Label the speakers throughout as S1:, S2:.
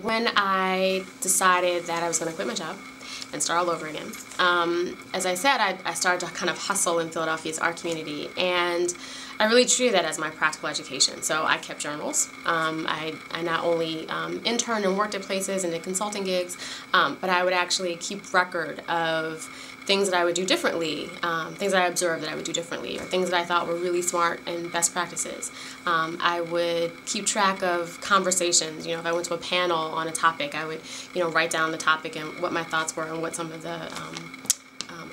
S1: when I decided that I was going to quit my job and start all over again, as I said, I started to kind of hustle in Philadelphia's art community, and I really treated that as my practical education. So I kept journals. I not only interned and worked at places and did consulting gigs, but I would actually keep record of things that I would do differently, things that I observed that I would do differently, or things that I thought were really smart and best practices. I would keep track of conversations. You know, if I went to a panel on a topic, I would, write down the topic and what my thoughts were and what some of the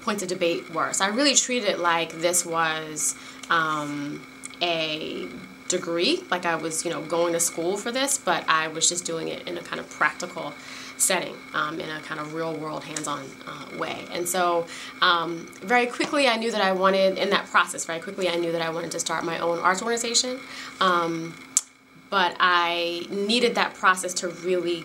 S1: points of debate were. So I really treated it like this was a degree, like I was, going to school for this, but I was just doing it in a kind of practical setting, in a kind of real world hands-on way. And so very quickly I knew that I wanted, in that process, very quickly I knew that I wanted to start my own arts organization, but I needed that process to really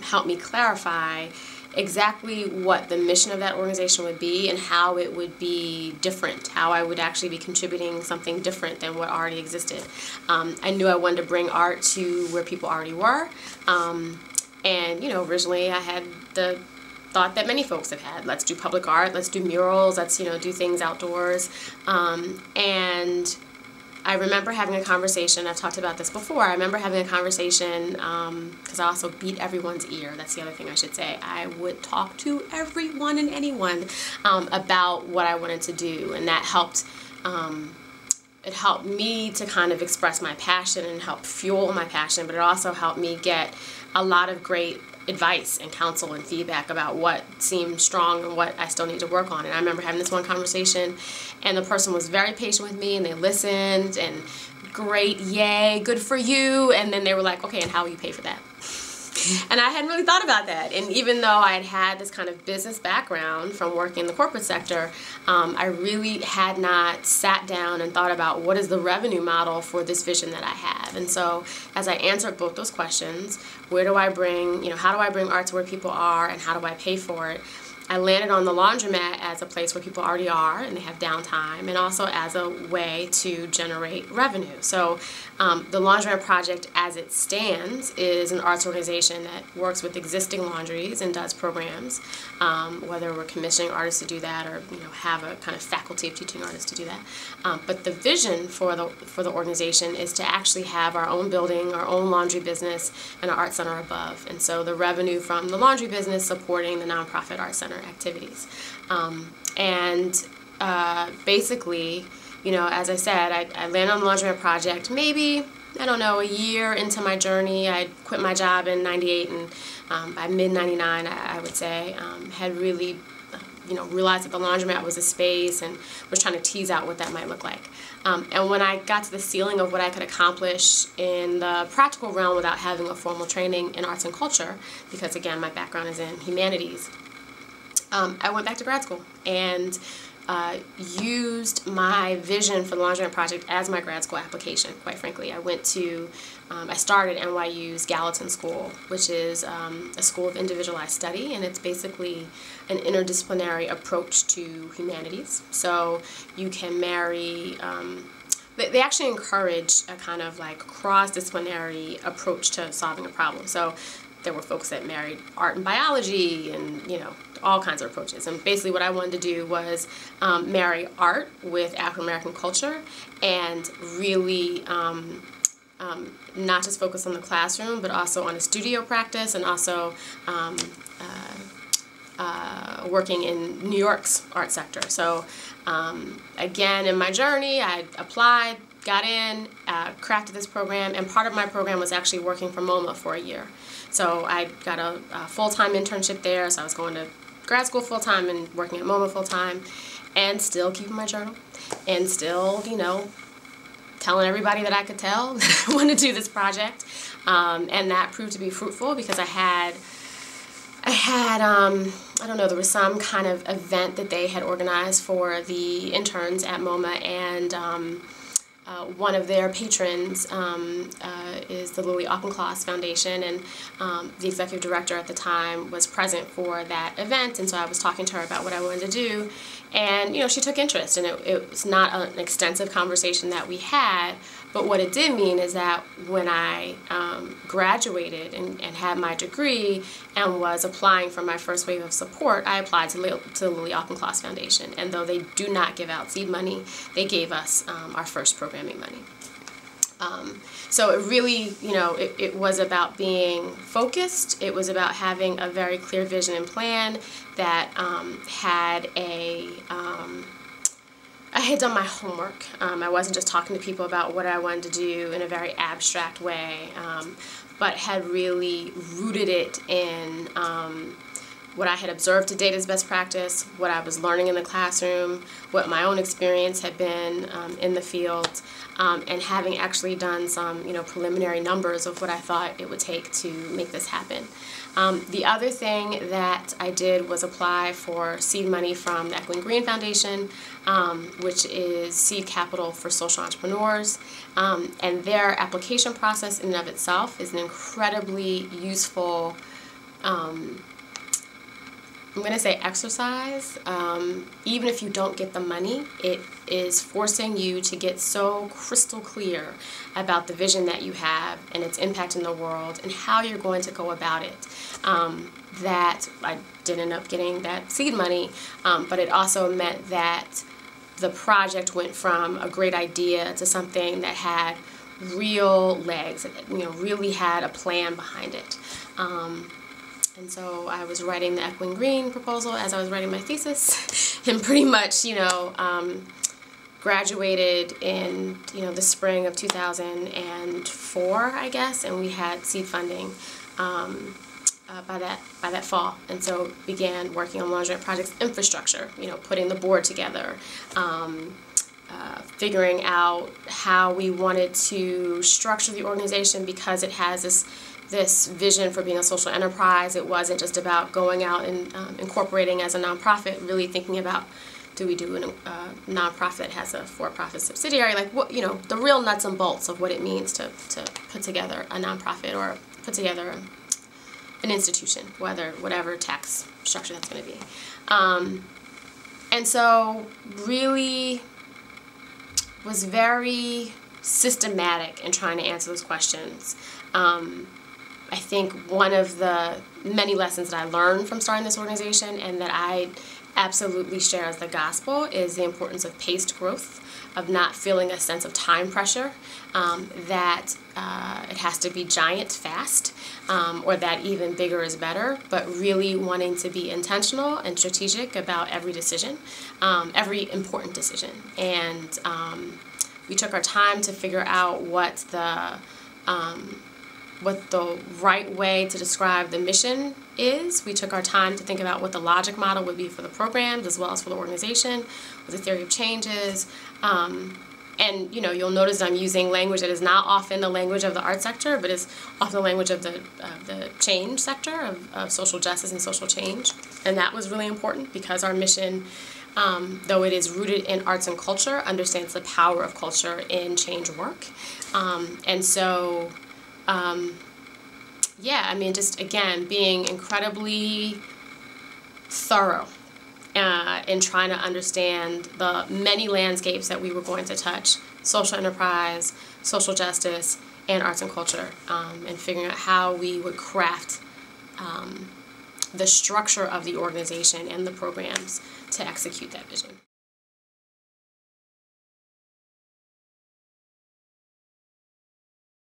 S1: help me clarify exactly what the mission of that organization would be and how it would be different, how I would actually be contributing something different than what already existed. I knew I wanted to bring art to where people already were. And, originally I had the thought that many folks have had. Let's do public art, let's do murals, let's, do things outdoors. And I remember having a conversation, I've talked about this before, I remember having a conversation, because I also beat everyone's ear, that's the other thing I should say. I would talk to everyone and anyone about what I wanted to do, and that helped, it helped me to kind of express my passion and help fuel my passion, but it also helped me get a lot of great advice and counsel and feedback about what seemed strong and what I still need to work on. And I remember having this one conversation, and the person was very patient with me, and they listened, and great, yay, good for you. And then they were like, okay, and how will you pay for that? And I hadn't really thought about that. And even though I had had this kind of business background from working in the corporate sector, I really had not sat down and thought about what is the revenue model for this vision that I have. And so as I answered both those questions, where do I bring, how do I bring art to where people are, and how do I pay for it? I landed on the laundromat as a place where people already are and they have downtime, and also as a way to generate revenue. So the Laundromat Project as it stands is an arts organization that works with existing laundries and does programs, whether we're commissioning artists to do that or have a kind of faculty of teaching artists to do that. But the vision for the organization is to actually have our own building, our own laundry business, and an art center above. And so the revenue from the laundry business supporting the nonprofit art center activities. Basically, as I said, I landed on the Laundromat Project maybe, I don't know, a year into my journey. I quit my job in '98, and by mid-'99, I would say, had really realized that the laundromat was a space and was trying to tease out what that might look like. And when I got to the ceiling of what I could accomplish in the practical realm without having a formal training in arts and culture, because again, my background is in humanities, I went back to grad school and used my vision for the Laundromat Project as my grad school application, quite frankly. I started NYU's Gallatin School, which is a school of individualized study, and it's basically an interdisciplinary approach to humanities. So you can marry, they actually encourage a kind of like cross-disciplinary approach to solving a problem. So there were folks that married art and biology and, all kinds of approaches. And basically what I wanted to do was marry art with African American culture and really not just focus on the classroom, but also on a studio practice, and also working in New York's art sector. So again, in my journey, I applied, got in, crafted this program, and part of my program was actually working for MoMA for a year. So I got a full-time internship there, so I was going to grad school full-time and working at MoMA full-time, and still keeping my journal, and still, telling everybody that I could tell that I wanted to do this project. And that proved to be fruitful because I had, I don't know, there was some kind of event that they had organized for the interns at MoMA, and one of their patrons is the Lily Auchincloss Foundation, and the executive director at the time was present for that event, and so I was talking to her about what I wanted to do, and she took interest, and it was not an extensive conversation that we had, but what it did mean is that when I graduated and had my degree and was applying for my first wave of support, I applied to the Lily Auchincloss Foundation, and though they do not give out seed money, they gave us our first programming money. So it really, it was about being focused. It was about having a very clear vision and plan that had I had done my homework. I wasn't just talking to people about what I wanted to do in a very abstract way, but had really rooted it in what I had observed to date as best practice, what I was learning in the classroom, what my own experience had been in the field, and having actually done some preliminary numbers of what I thought it would take to make this happen. The other thing that I did was apply for seed money from the Echoing Green Foundation, which is seed capital for social entrepreneurs, and their application process in and of itself is an incredibly useful I'm going to say exercise. Even if you don't get the money, it is forcing you to get so crystal clear about the vision that you have and its impact in the world and how you're going to go about it. That I did end up getting that seed money, but it also meant that the project went from a great idea to something that had real legs, really had a plan behind it. And so I was writing the Echoing Green proposal as I was writing my thesis, and pretty much, graduated in, the spring of 2004, I guess, and we had seed funding by that fall, and so began working on Laundromat Project's infrastructure, putting the board together, figuring out how we wanted to structure the organization because it has this vision for being a social enterprise. It wasn't just about going out and incorporating as a nonprofit, really thinking about, do we do a nonprofit that has a for-profit subsidiary, like what, the real nuts and bolts of what it means to put together a nonprofit or put together an institution, whatever tax structure that's going to be. And so really was very systematic in trying to answer those questions. I think one of the many lessons that I learned from starting this organization and that I absolutely share as the gospel is the importance of paced growth, of not feeling a sense of time pressure, that it has to be giant fast, or that even bigger is better, but really wanting to be intentional and strategic about every decision, every important decision. And we took our time to figure out what the right way to describe the mission is. We took our time to think about what the logic model would be for the programs as well as for the organization, what the theory of change is. And you'll notice that I'm using language that is not often the language of the art sector, but is often the language of the change sector, of social justice and social change. And that was really important because our mission, though it is rooted in arts and culture, understands the power of culture in change work. And so just again, being incredibly thorough in trying to understand the many landscapes that we were going to touch: social enterprise, social justice, and arts and culture, and figuring out how we would craft the structure of the organization and the programs to execute that vision.